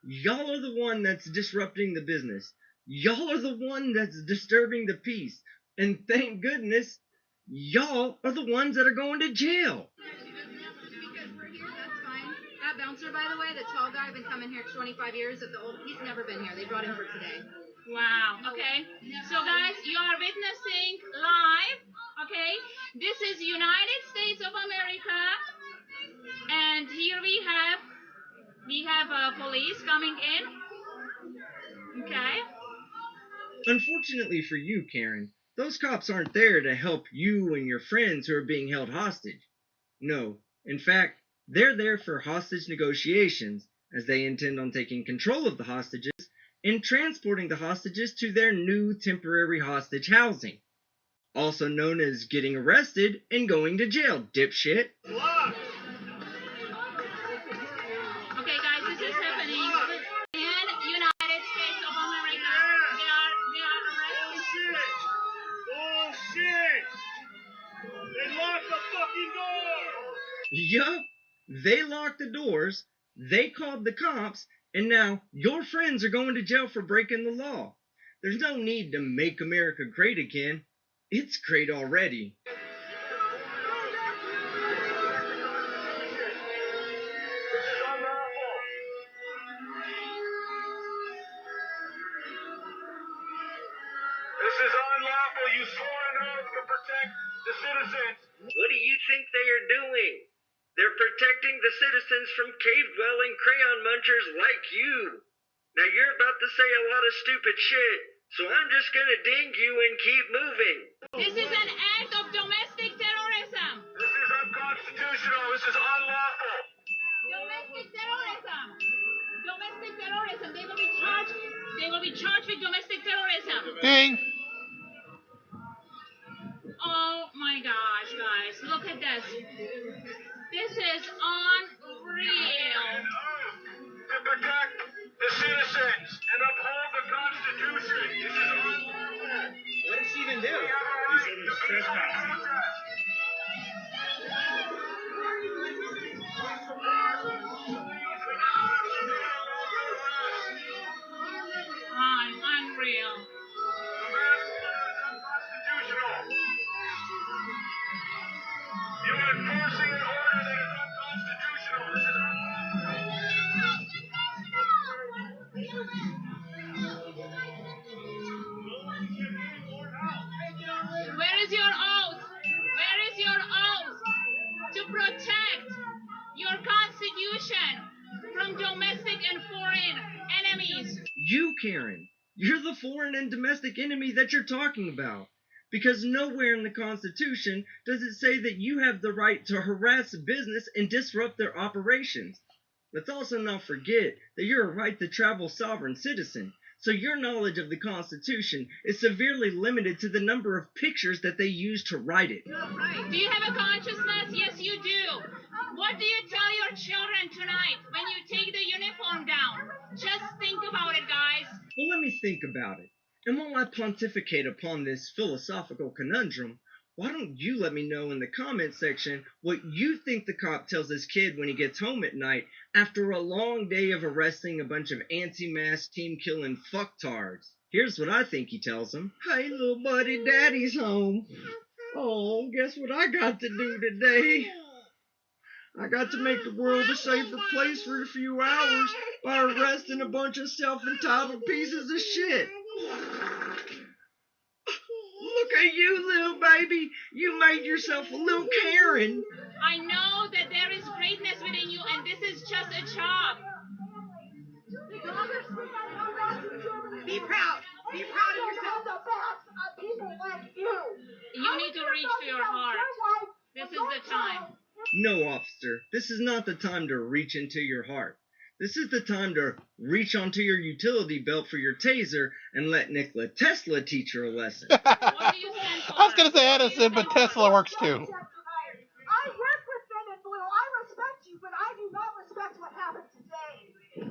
Y'all are the one that's disrupting the business. Y'all are the one that's disturbing the peace. And thank goodness, y'all are the ones that are going to jail. That bouncer, by the way, the tall guy, been coming here 25 years. He's never been here. They brought him for today. Wow. Okay. So guys, you are witnessing live. Okay. This is United States of America, and here we have police coming in. Okay. Unfortunately for you, Karen, those cops aren't there to help you and your friends who are being held hostage. No, in fact, they're there for hostage negotiations, as they intend on taking control of the hostages and transporting the hostages to their new temporary hostage housing, also known as getting arrested and going to jail, dipshit. Okay, guys, this is happening in United States of America. They are arresting. Bullshit! They locked the fucking door! Yup, they locked the doors, they called the cops, and now your friends are going to jail for breaking the law. There's no need to make America great again. It's great already. This is unlawful. You swore an oath to protect the citizens. What do you think they are doing? They're protecting the citizens from cave-dwelling crayon munchers like you. Now you're about to say a lot of stupid shit, so I'm just gonna ding you and keep moving. This is an act of domestic terrorism. This is unconstitutional. This is unlawful. Domestic terrorism. Domestic terrorism. They will be charged. They will be charged with domestic terrorism. Ding. Oh my gosh, guys. Look at this. This is unreal. To protect the citizens and uphold the Constitution. This is unlawful. What did she even do? We have a right to peaceful protest. Unreal. The mask order is unconstitutional. You are enforcing an order that is unconstitutional. This is unlawful. Where is your oath? Where is your oath to protect your constitution from domestic and foreign enemies? You, Karen. You're the foreign and domestic enemy that you're talking about. Because nowhere in the Constitution does it say that you have the right to harass a business and disrupt their operations. Let's also not forget that you're a right to travel sovereign citizen, so your knowledge of the Constitution is severely limited to the number of pictures that they use to write it. Do you have a consciousness? Yes, you do. What do you tell your children tonight when you take the uniform down? Just think about it, guys. Well, let me think about it. And while I pontificate upon this philosophical conundrum, why don't you let me know in the comment section what you think the cop tells his kid when he gets home at night after a long day of arresting a bunch of anti-mask team-killing fucktards. Here's what I think he tells him. Hey, little buddy, daddy's home. Oh, guess what I got to do today? I got to make the world a safer place for a few hours by arresting a bunch of self-entitled pieces of shit. Look at you, little baby. You made yourself a little Karen. I know that there is greatness within you, and this is just a job. Be proud. Be proud of yourself. People like you. You need to reach to your heart. This is the time. No, officer. This is not the time to reach into your heart. This is the time to reach onto your utility belt for your taser and let Nikola Tesla teach you a lesson. What do you stand for? I was going to say Edison, but Tesla works too. I work with Ben and Blue. I respect you, but I do not respect what happened today.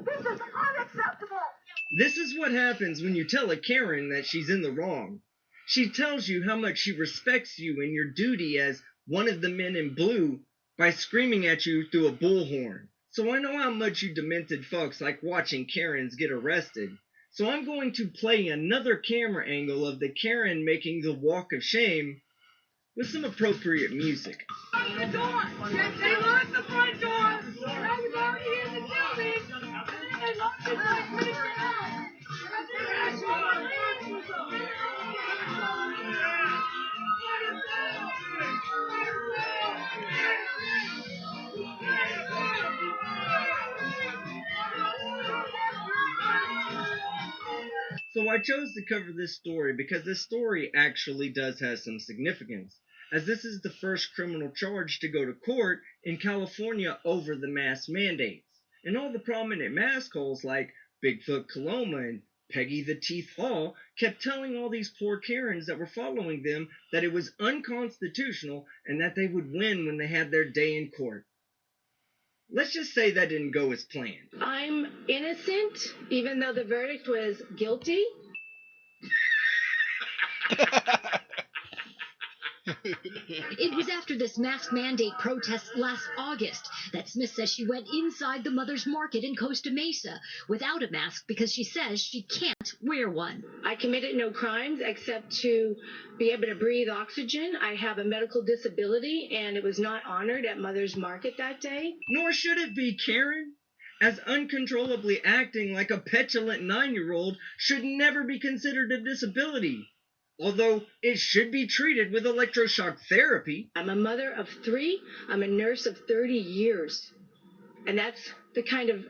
This is unacceptable. This is what happens when you tell a Karen that she's in the wrong. She tells you how much she respects you and your duty as one of the men in blue by screaming at you through a bullhorn. So I know how much you demented fucks like watching Karens get arrested. So I'm going to play another camera angle of the Karen making the walk of shame with some appropriate music. Lock the door! They locked the front door! Everybody in the building! They locked the door! So I chose to cover this story because this story actually does have some significance, as this is the first criminal charge to go to court in California over the mask mandates. And all the prominent mask holes like Bigfoot Coloma and Peggy the Teeth Hall kept telling all these poor Karens that were following them that it was unconstitutional and that they would win when they had their day in court. Let's just say that didn't go as planned. I'm innocent, even though the verdict was guilty. It was after this mask mandate protest last August that Smith says she went inside the Mother's Market in Costa Mesa without a mask because she says she can't wear one. I committed no crimes except to be able to breathe oxygen. I have a medical disability, and it was not honored at Mother's Market that day. Nor should it be, Karen, as uncontrollably acting like a petulant 9-year-old should never be considered a disability. Although it should be treated with electroshock therapy. I'm a mother of 3. I'm a nurse of 30 years. And that's the kind of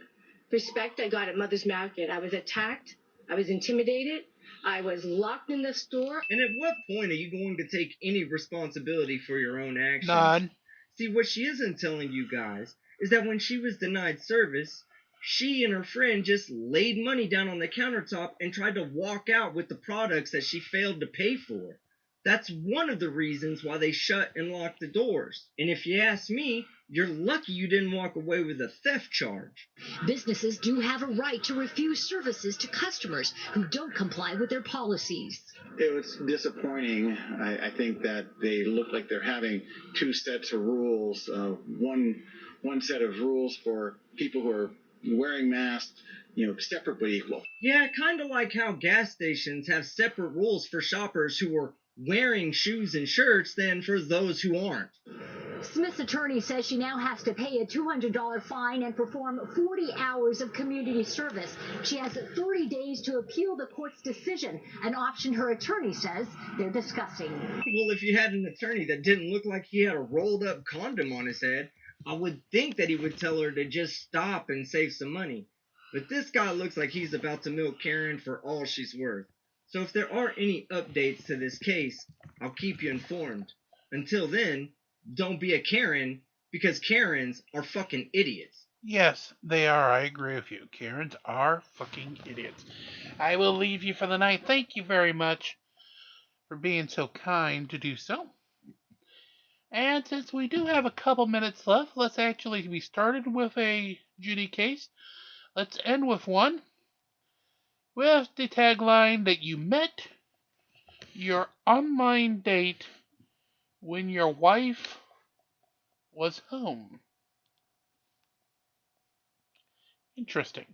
respect I got at Mother's Market. I was attacked. I was intimidated. I was locked in the store. And at what point are you going to take any responsibility for your own actions? None. See, what she isn't telling you guys is that when she was denied service, she and her friend just laid money down on the countertop and tried to walk out with the products that she failed to pay for. That's one of the reasons why they shut and locked the doors. And if you ask me, you're lucky you didn't walk away with a theft charge. Businesses do have a right to refuse services to customers who don't comply with their policies. It was disappointing. I think that they look like they're having two sets of rules. One set of rules for people who are wearing masks, separate but equal. Yeah, kind of like how gas stations have separate rules for shoppers who are wearing shoes and shirts than for those who aren't. Smith's attorney says she now has to pay a $200 fine and perform 40 hours of community service. She has 30 days to appeal the court's decision, an option her attorney says they're discussing. Well, if you had an attorney that didn't look like he had a rolled up condom on his head, I would think that he would tell her to just stop and save some money. But this guy looks like he's about to milk Karen for all she's worth. So if there are any updates to this case, I'll keep you informed. Until then, don't be a Karen, because Karens are fucking idiots. Yes, they are. I agree with you. Karens are fucking idiots. I will leave you for the night. Thank you very much for being so kind to do so. And since we do have a couple minutes left, we started with a Judy case. Let's end with one. With the tagline that you met your online date when your wife was home. Interesting.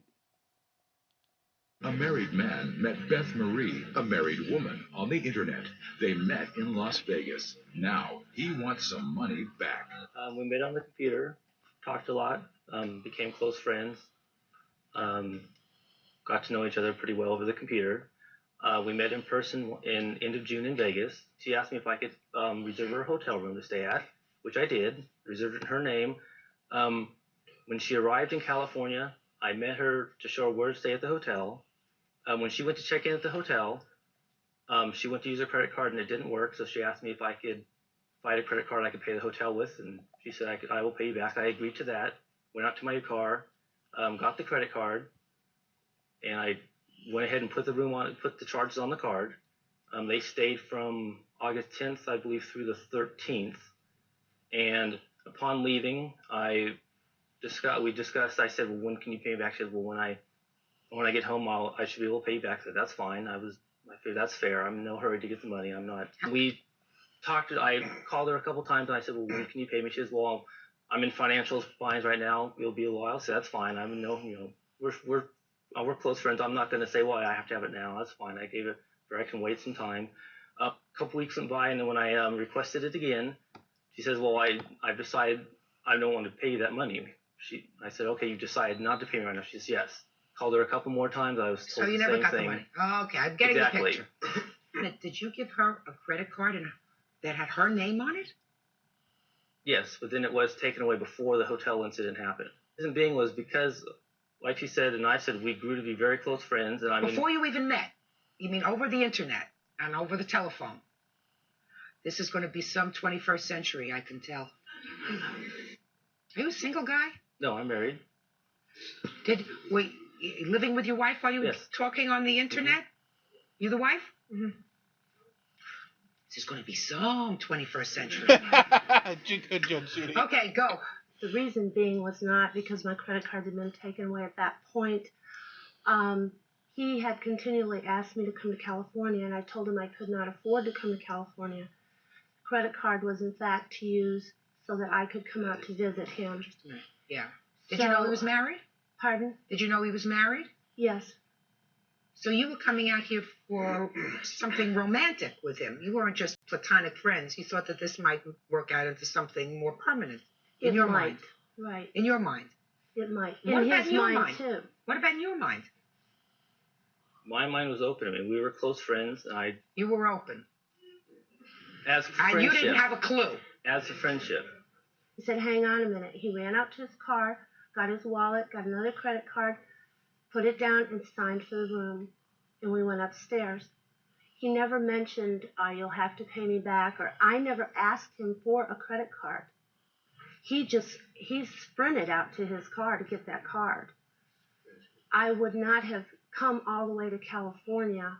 A married man met Beth Marie, a married woman, on the internet. They met in Las Vegas. Now he wants some money back. We met on the computer, talked a lot, became close friends, got to know each other pretty well over the computer. We met in person in end of June in Vegas. She asked me if I could reserve her a hotel room to stay at, which I did. Reserved it in her name. When she arrived in California, I met her to show her where to stay at the hotel. When she went to check in at the hotel, she went to use her credit card and it didn't work. So she asked me if I had a credit card I could pay the hotel with, and she said I will pay you back. I agreed to that. Went out to my car, got the credit card, and I went ahead and put the charges on the card. They stayed from August 10th, I believe, through the 13th. And upon leaving, we discussed. I said, well, when can you pay me back? She said, well, when I get home, I should be able to pay you back. I said, that's fine. I figured that's fair. I'm in no hurry to get the money. I'm not. We talked. I called her a couple times and I said, well, when can you pay me? She says, well, I'm in financial binds right now. It'll be a while. I said, that's fine. I'm no, we're close friends. I'm not going to say, well, I have to have it now. That's fine. I gave it where I can wait some time. A couple weeks went by, and then when I requested it again, she says, well, I've decided I don't want to pay you that money. I said, okay, you decided not to pay me right now. She says, yes. Called her a couple more times. I was told so you the never same got thing. the money. Oh, okay, I'm getting Exactly. the picture. Did you give her a credit card that had her name on it? Yes, but then it was taken away before the hotel incident happened. The reason being was because, like she said and I said, we grew to be very close friends. And Before you even met? You mean over the internet and over the telephone? This is going to be some 21st century, I can tell. Are you a single guy? No, I'm married. Wait, living with your wife while you were talking on the internet? Mm-hmm. You the wife? Mm-hmm. This is going to be some 21st century. Good job, Judy. Okay, go. The reason being was not because my credit card had been taken away at that point. He had continually asked me to come to California, and I told him I could not afford to come to California. The credit card was, in fact, to use so that I could come out to visit him. Yeah. Did you know he was married? Pardon? Did you know he was married? Yes. So you were coming out here for something romantic with him. You weren't just platonic friends. You thought that this might work out into something more permanent in your mind. Right. In your mind. It might. What In about his in your mind, mind? too. What about in your mind? My mind was open. I mean, we were close friends. You were open. As for friendship. And you didn't have a clue. As a friendship. He said, hang on a minute. He ran out to his car, got his wallet, got another credit card, put it down, and signed for the room. And we went upstairs. He never mentioned, you'll have to pay me back, or I never asked him for a credit card. He sprinted out to his car to get that card. I would not have come all the way to California,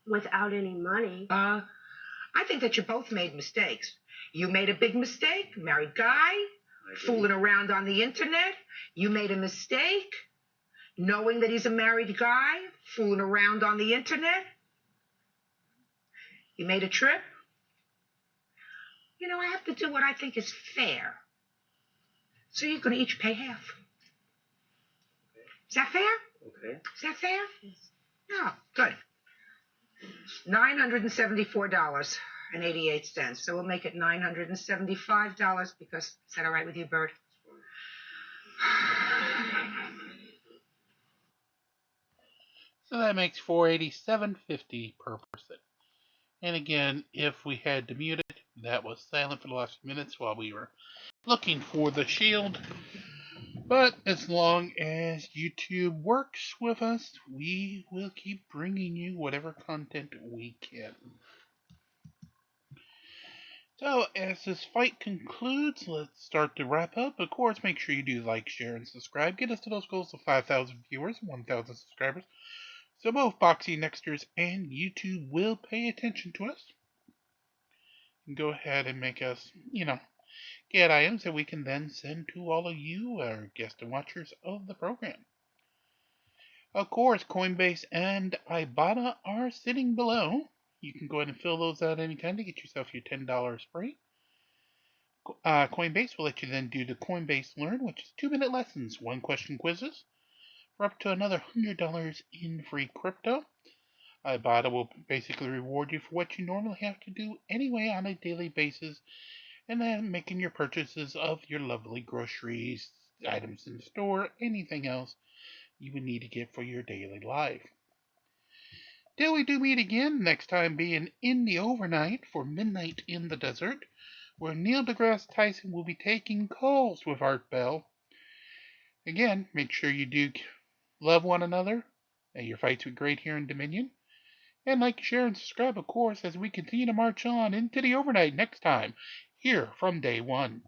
without any money. I think that you both made mistakes. You made a big mistake, married guy, fooling around on the internet. You made a mistake, knowing that he's a married guy, fooling around on the internet. You made a trip. I have to do what I think is fair. So you're going to each pay half. Is that fair? Okay. Is that fair? Yes. No, good. $974.88. So we'll make it $975 because, is that all right with you, Bert? So that makes $487.50 per person. And again, if we had to mute it, that was silent for the last few minutes while we were looking for the shield. But as long as YouTube works with us, we will keep bringing you whatever content we can. So, as this fight concludes, let's start to wrap up. Of course, make sure you do like, share, and subscribe. Get us to those goals of 5,000 viewers, 1,000 subscribers. So both Boxy Nexters and YouTube will pay attention to us. And go ahead and make us, get items that we can then send to all of you, our guests and watchers of the program. Of course, Coinbase and Ibotta are sitting below. You can go ahead and fill those out anytime to get yourself your $10 free. Coinbase will let you then do the Coinbase Learn, which is 2-minute lessons, 1-question quizzes, for up to another $100 in free crypto. Ibotta will basically reward you for what you normally have to do anyway on a daily basis, and then making your purchases of your lovely groceries, items in the store, anything else you would need to get for your daily life. Till we do meet again, next time being in the overnight for Midnight in the Desert, where Neil deGrasse Tyson will be taking calls with Art Bell. Again, make sure you do love one another, and your fights were great here in Dominion. And like, share, and subscribe, of course, as we continue to march on into the overnight next time, here from day one.